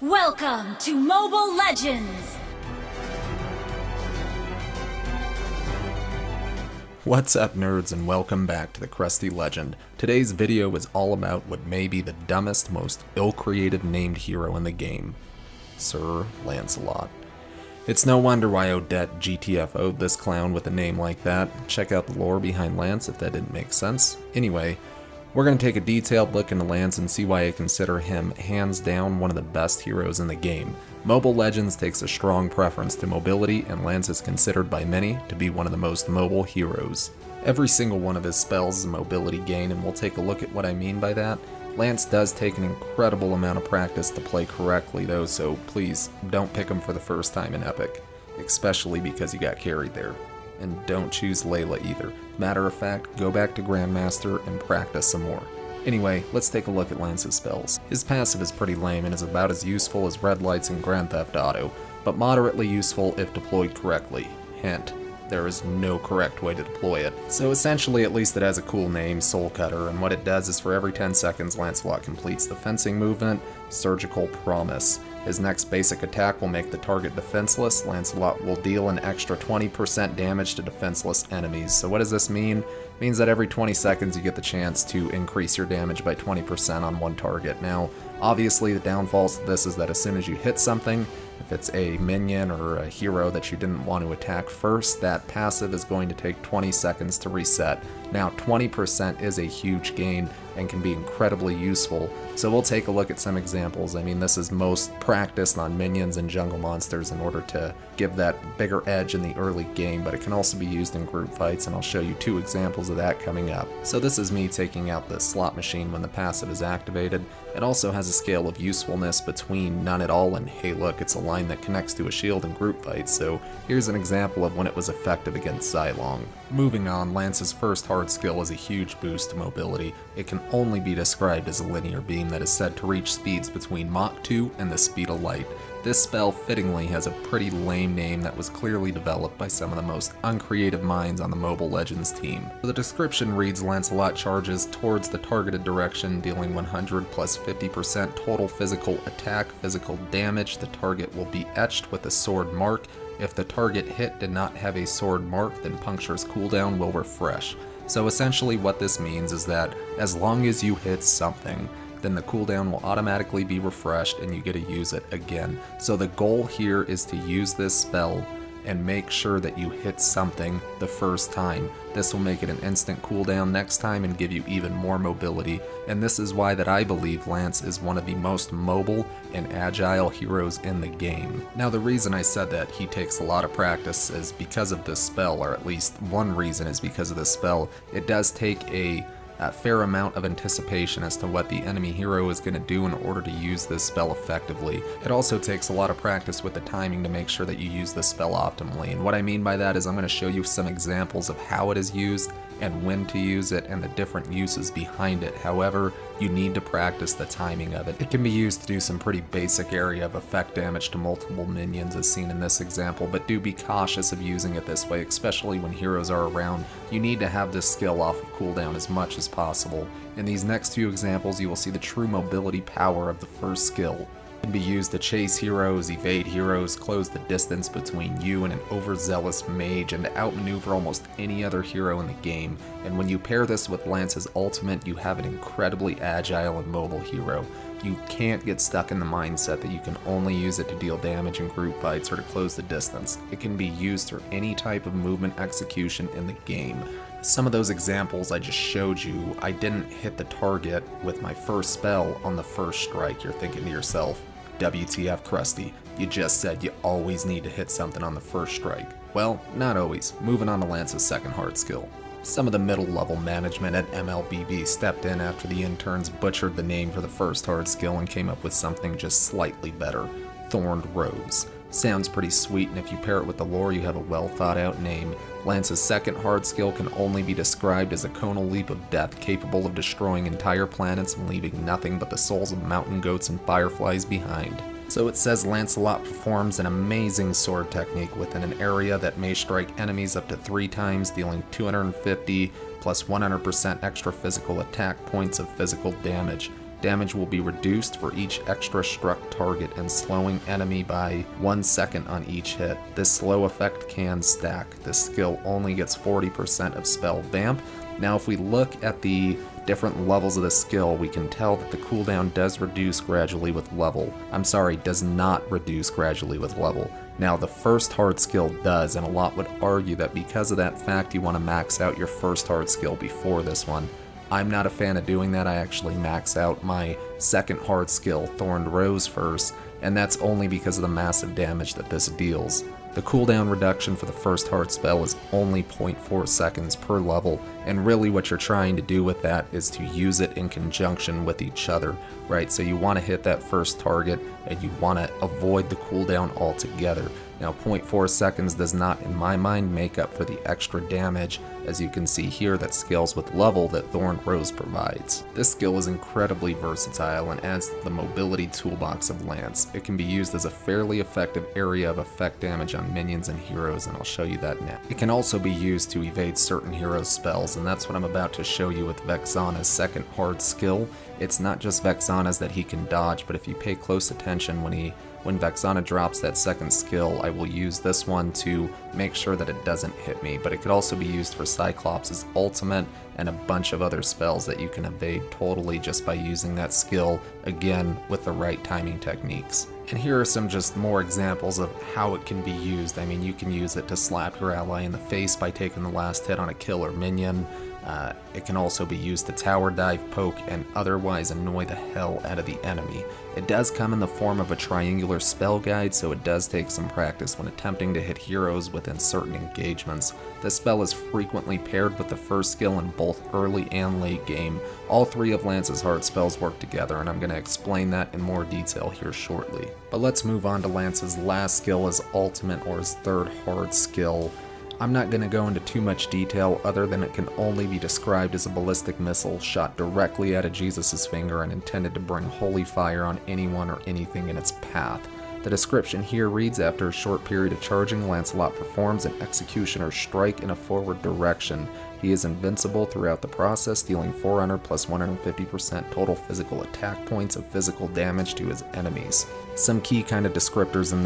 Welcome to Mobile Legends! What's up, nerds, and welcome back to the Crusty Legend. Today's video is all about what may be the dumbest, most ill-created named hero in the game, Sir Lancelot. It's no wonder why Odette GTFO'd this clown with a name like that. Check out the lore behind Lance if that didn't make sense. Anyway, we're going to take a detailed look into Lance and see why I consider him hands down one of the best heroes in the game. Mobile Legends takes a strong preference to mobility, and Lance is considered by many to be one of the most mobile heroes. Every single one of his spells is a mobility gain, and we'll take a look at what I mean by that. Lance does take an incredible amount of practice to play correctly though, so please don't pick him for the first time in Epic, especially because you got carried there. And don't choose Layla either. Matter of fact, go back to Grandmaster and practice some more. Anyway, let's take a look at Lance's spells. His passive is pretty lame and is about as useful as red lights in Grand Theft Auto, but moderately useful if deployed correctly. Hint, there is no correct way to deploy it. So essentially, at least it has a cool name, Soul Cutter, and what it does is for every 10 seconds Lancelot completes the fencing movement, Surgical Promise. His next basic attack will make the target defenseless. Lancelot will deal an extra 20% damage to defenseless enemies. So what does this mean? It means that every 20 seconds you get the chance to increase your damage by 20% on one target. Now, obviously the downfalls to this is that as soon as you hit something, if it's a minion or a hero that you didn't want to attack first, that passive is going to take 20 seconds to reset. Now, 20% is a huge gain and can be incredibly useful, so we'll take a look at some examples. I mean, this is most practiced on minions and jungle monsters in order to give that bigger edge in the early game, but it can also be used in group fights, and I'll show you two examples of that coming up. So this is me taking out the slot machine when the passive is activated. It also has a scale of usefulness between none at all and hey look, it's a line that connects to a shield in group fights, so here's an example of when it was effective against Xylong. Moving on, Lance's first hard skill is a huge boost to mobility. It can only be described as a linear beam that is said to reach speeds between Mach 2 and the speed of light. This spell fittingly has a pretty lame name that was clearly developed by some of the most uncreative minds on the Mobile Legends team. The description reads, Lancelot charges towards the targeted direction, dealing 100 plus 50% total physical attack, physical damage. The target will be etched with a sword mark. If the target hit did not have a sword mark, then Puncture's cooldown will refresh. So essentially what this means is that as long as you hit something, then the cooldown will automatically be refreshed and you get to use it again. So the goal here is to use this spell and make sure that you hit something the first time. This will make it an instant cooldown next time and give you even more mobility, and this is why that I believe Lance is one of the most mobile and agile heroes in the game. Now the reason I said that he takes a lot of practice is because of this spell, or at least one reason is because of this spell. It does take a fair amount of anticipation as to what the enemy hero is going to do in order to use this spell effectively. It also takes a lot of practice with the timing to make sure that you use this spell optimally, and what I mean by that is I'm going to show you some examples of how it is used and when to use it and the different uses behind it. However, you need to practice the timing of it. It can be used to do some pretty basic area of effect damage to multiple minions as seen in this example, but do be cautious of using it this way, especially when heroes are around. You need to have this skill off of cooldown as much as possible. In these next few examples, you will see the true mobility power of the first skill. It can be used to chase heroes, evade heroes, close the distance between you and an overzealous mage, and to outmaneuver almost any other hero in the game. And when you pair this with Lance's ultimate, you have an incredibly agile and mobile hero. You can't get stuck in the mindset that you can only use it to deal damage in group fights or to close the distance. It can be used for any type of movement execution in the game. Some of those examples I just showed you, I didn't hit the target with my first spell on the first strike. You're thinking to yourself, WTF Krusty, you just said you always need to hit something on the first strike. Well, not always. Moving on to Lance's second hard skill. Some of the middle level management at MLBB stepped in after the interns butchered the name for the first hard skill and came up with something just slightly better, Thorned Rose. Sounds pretty sweet, and if you pair it with the lore, you have a well thought out name. Lance's second hard skill can only be described as a conal leap of death capable of destroying entire planets and leaving nothing but the souls of mountain goats and fireflies behind. So it says Lancelot performs an amazing sword technique within an area that may strike enemies up to 3 times, dealing 250 plus 100% extra physical attack points of physical damage. Damage will be reduced for each extra struck target and slowing enemy by 1 second on each hit. This slow effect can stack. This skill only gets 40% of spell vamp. Now if we look at the different levels of the skill, we can tell that the cooldown does reduce gradually with level. Does not reduce gradually with level. Now the first hard skill does, and a lot would argue that because of that fact you want to max out your first hard skill before this one. I'm not a fan of doing that. I actually max out my second hard skill, Thorned Rose, first, and that's only because of the massive damage that this deals. The cooldown reduction for the first hard spell is only 0.4 seconds per level, and really what you're trying to do with that is to use it in conjunction with each other, right? So you want to hit that first target, and you want to avoid the cooldown altogether. Now 0.4 seconds does not, in my mind, make up for the extra damage, as you can see here, that scales with level that Thorned Rose provides. This skill is incredibly versatile and adds to the mobility toolbox of Lance. It can be used as a fairly effective area of effect damage on minions and heroes, and I'll show you that now. It can also be used to evade certain heroes' spells, and that's what I'm about to show you with Vexana's second hard skill. It's not just Vexana's that he can dodge, but if you pay close attention when Vexana drops that second skill, I will use this one to make sure that it doesn't hit me, but it could also be used for Cyclops' ultimate and a bunch of other spells that you can evade totally just by using that skill, again, with the right timing techniques. And here are some just more examples of how it can be used. I mean, you can use it to slap your ally in the face by taking the last hit on a kill or minion. It can also be used to tower dive, poke, and otherwise annoy the hell out of the enemy. It does come in the form of a triangular spell guide, so it does take some practice when attempting to hit heroes within certain engagements. This spell is frequently paired with the first skill in both early and late game. All three of Lance's hard spells work together, and I'm going to explain that in more detail here shortly. But let's move on to Lance's last skill, his ultimate, or his third hard skill. I'm not going to go into too much detail other than it can only be described as a ballistic missile shot directly out of Jesus' finger and intended to bring holy fire on anyone or anything in its path. The description here reads, after a short period of charging, Lancelot performs an executioner strike in a forward direction. He is invincible throughout the process, dealing 400 plus 150% total physical attack points of physical damage to his enemies. Some key kind of descriptors in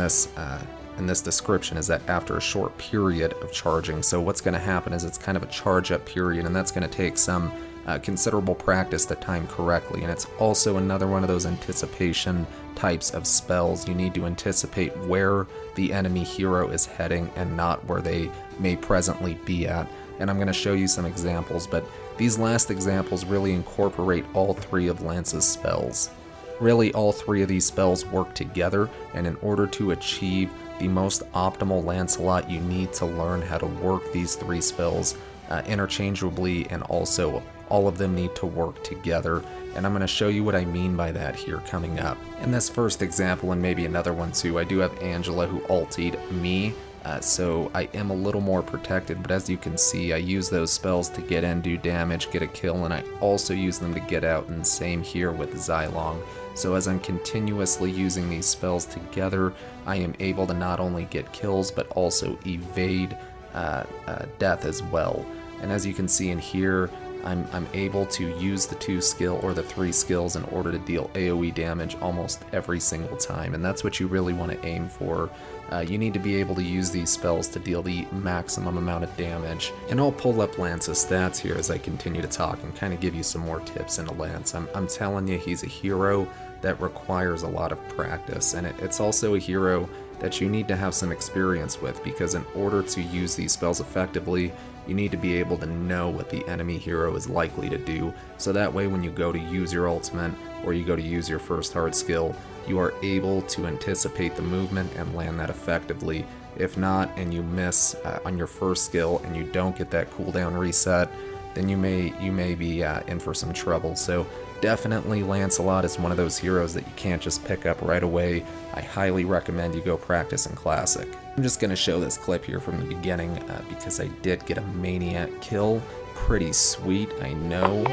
this description is that after a short period of charging, so what's going to happen is it's kind of a charge up period, and that's going to take some considerable practice to time correctly, and it's also another one of those anticipation types of spells. You need to anticipate where the enemy hero is heading and not where they may presently be at, and I'm going to show you some examples, but these last examples really incorporate all three of Lance's spells. Really, all three of these spells work together, and in order to achieve the most optimal Lancelot, you need to learn how to work these three spells interchangeably, and also all of them need to work together. And I'm going to show you what I mean by that here coming up. In this first example, and maybe another one too, I do have Angela who ultied me, so I am a little more protected, but as you can see, I use those spells to get in, do damage, get a kill, and I also use them to get out, and same here with Xylong. So as I'm continuously using these spells together, I am able to not only get kills, but also evade death as well. And as you can see in here, I'm able to use the the three skills in order to deal AoE damage almost every single time, and that's what you really want to aim for. You need to be able to use these spells to deal the maximum amount of damage. And I'll pull up Lance's stats here as I continue to talk and kind of give you some more tips into Lance. I'm telling you, he's a hero that requires a lot of practice, and it's also a hero that you need to have some experience with, because in order to use these spells effectively, you need to be able to know what the enemy hero is likely to do, so that way when you go to use your ultimate or you go to use your first hard skill, you are able to anticipate the movement and land that effectively. If not, and you miss on your first skill and you don't get that cooldown reset, then you may be in for some trouble. So definitely Lancelot is one of those heroes that you can't just pick up right away. I highly recommend you go practice in Classic. I'm just going to show this clip here from the beginning because I did get a Maniac kill. Pretty sweet, I know.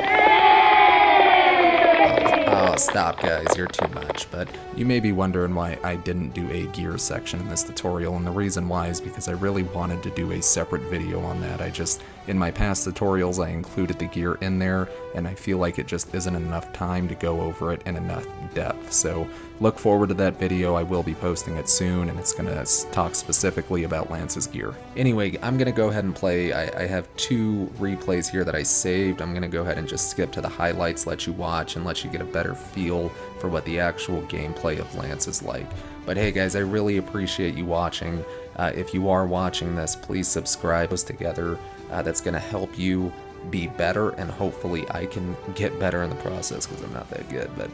Oh, stop guys, you're too much. But you may be wondering why I didn't do a gear section in this tutorial, and the reason why is because I really wanted to do a separate video on that. I just In my past tutorials I included the gear in there, and I feel like it just isn't enough time to go over it in enough depth. So look forward to that video. I will be posting it soon, and it's going to talk specifically about Lance's gear. Anyway, I'm going to go ahead and play. I have 2 replays here that I saved. I'm going to go ahead and just skip to the highlights, let you watch, and let you get a better feel for what the actual gameplay of Lance is like. But hey guys, I really appreciate you watching. If you are watching this, please subscribe us together. That's going to help you be better, and hopefully I can get better in the process because I'm not that good. But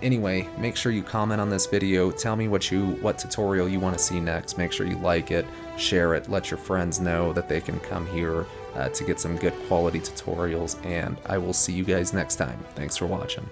anyway, make sure you comment on this video. Tell me what tutorial you want to see next. Make sure you like it, share it, let your friends know that they can come here to get some good quality tutorials, and I will see you guys next time. Thanks for watching.